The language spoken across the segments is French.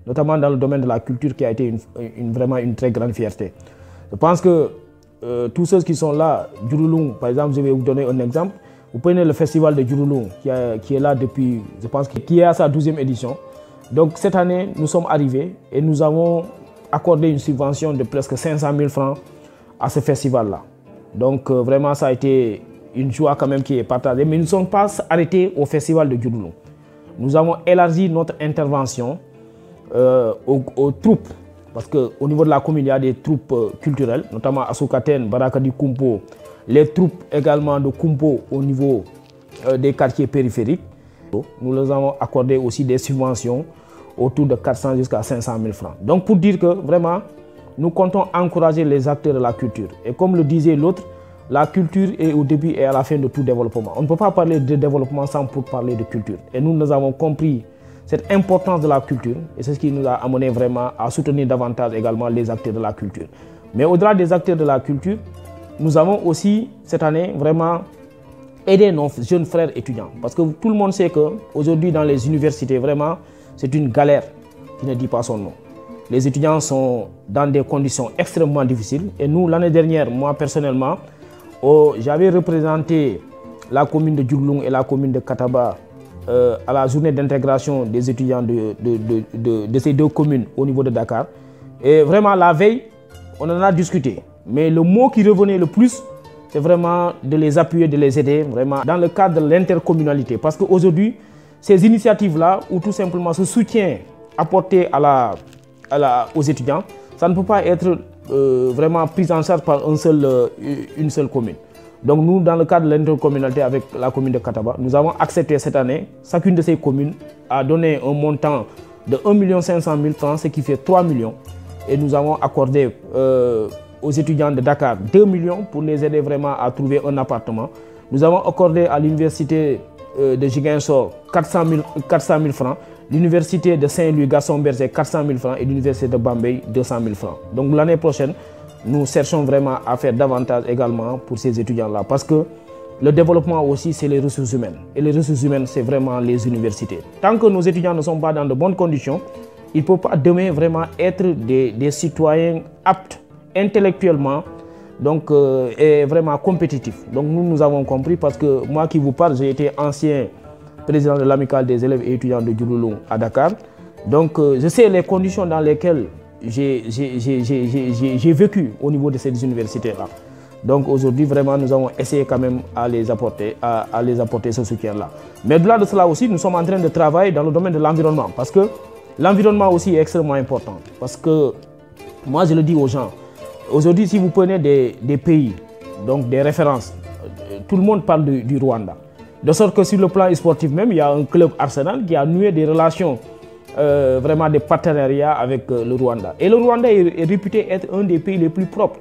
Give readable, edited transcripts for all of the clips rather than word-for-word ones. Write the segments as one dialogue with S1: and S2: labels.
S1: notamment dans le domaine de la culture qui a été vraiment une très grande fierté. Je pense que tous ceux qui sont là, Diouloulou, par exemple, je vais vous donner un exemple. Vous prenez le festival de Diouloulou qui est là depuis, je pense, qui est à sa 12e édition. Donc cette année, nous sommes arrivés et nous avons accordé une subvention de presque 500 000 francs à ce festival-là. Donc vraiment, ça a été une joie quand même qui est partagée. Mais nous ne sommes pas arrêtés au festival de Diouloulou. Nous avons élargi notre intervention aux troupes. Parce qu'au niveau de la commune, il y a des troupes culturelles, notamment à Soukaten, Barakadi Kumpo, les troupes également de Kumpo au niveau des quartiers périphériques. Nous leur avons accordé aussi des subventions autour de 400 jusqu'à 500 000 francs. Donc pour dire que vraiment, nous comptons encourager les acteurs de la culture. Et comme le disait l'autre, la culture est au début et à la fin de tout développement. On ne peut pas parler de développement sans pour parler de culture. Et nous avons compris cette importance de la culture, et c'est ce qui nous a amené vraiment à soutenir davantage également les acteurs de la culture. Mais au-delà des acteurs de la culture, nous avons aussi cette année vraiment aidé nos jeunes frères étudiants. Parce que tout le monde sait qu'aujourd'hui dans les universités, vraiment, c'est une galère qui ne dit pas son nom. Les étudiants sont dans des conditions extrêmement difficiles. Et nous, l'année dernière, moi personnellement, j'avais représenté la commune de Diouloulou et la commune de Kataba à la journée d'intégration des étudiants de ces deux communes au niveau de Dakar. Et vraiment, la veille, on en a discuté. Mais le mot qui revenait le plus, c'est vraiment de les appuyer, de les aider, vraiment dans le cadre de l'intercommunalité. Parce qu'aujourd'hui, ces initiatives-là, ou tout simplement ce soutien apporté aux étudiants, ça ne peut pas être vraiment pris en charge par une seule commune. Donc nous, dans le cadre de l'intercommunalité avec la commune de Kataba, nous avons accepté cette année, chacune de ces communes a donné un montant de 1 500 000 francs, ce qui fait 3 millions. Et nous avons accordé aux étudiants de Dakar 2 millions pour les aider vraiment à trouver un appartement. Nous avons accordé à l'université de Ziguinchor 400 000 francs, l'université de Saint-Louis, Gaston-Berger 400 000 francs et l'université de Bambey 200 000 francs. Donc l'année prochaine, nous cherchons vraiment à faire davantage également pour ces étudiants-là. Parce que le développement aussi, c'est les ressources humaines. Et les ressources humaines, c'est vraiment les universités. Tant que nos étudiants ne sont pas dans de bonnes conditions, ils ne peuvent pas demain vraiment être des citoyens aptes intellectuellement donc, et vraiment compétitifs. Donc nous avons compris parce que moi qui vous parle, j'ai été ancien président de l'amicale des élèves et étudiants de Diouloulou à Dakar. Donc je sais les conditions dans lesquelles j'ai vécu au niveau de ces universités-là. Donc aujourd'hui, vraiment, nous avons essayé quand même à les apporter ce soutien-là. Mais au-delà de cela aussi, nous sommes en train de travailler dans le domaine de l'environnement. Parce que l'environnement aussi est extrêmement important. Parce que moi, je le dis aux gens, aujourd'hui, si vous prenez des pays, donc des références, tout le monde parle du Rwanda. De sorte que sur le plan sportif même, il y a un club Arsenal qui a noué des relations vraiment des partenariats avec le Rwanda. Et le Rwanda est réputé être un des pays les plus propres.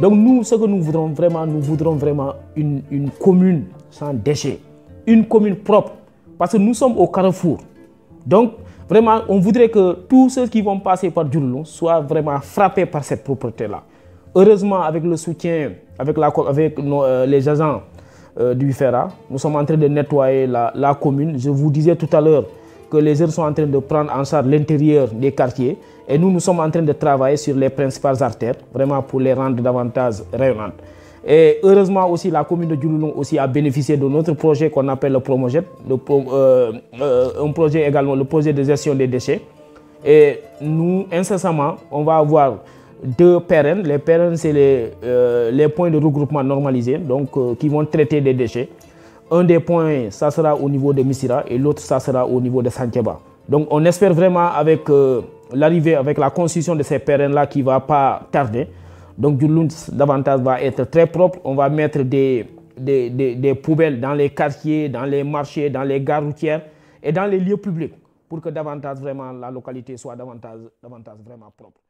S1: Donc nous, ce que nous voudrons vraiment une commune sans déchets, une commune propre, parce que nous sommes au carrefour. Donc vraiment, on voudrait que tous ceux qui vont passer par Diouloulou soient vraiment frappés par cette propreté-là. Heureusement, avec le soutien, avec les agents du FERA, nous sommes en train de nettoyer la commune. Je vous disais tout à l'heure que les jeunes sont en train de prendre en charge l'intérieur des quartiers et nous sommes en train de travailler sur les principales artères, vraiment pour les rendre davantage rayonnantes. Et heureusement aussi, la commune de Diouloulou aussi a bénéficié de notre projet qu'on appelle le Promojet, un projet également, le projet de gestion des déchets. Et nous, incessamment, on va avoir 2 PRN. Les PRN, c'est les points de regroupement normalisés, donc qui vont traiter des déchets. Un des points, ça sera au niveau de Missira et l'autre, ça sera au niveau de Santhiaba. Donc on espère vraiment avec l'arrivée, avec la construction de ces PRN-là qui ne va pas tarder. Donc Diouloulou davantage va être très propre. On va mettre des poubelles dans les quartiers, dans les marchés, dans les gares routières et dans les lieux publics pour que davantage vraiment la localité soit davantage vraiment propre.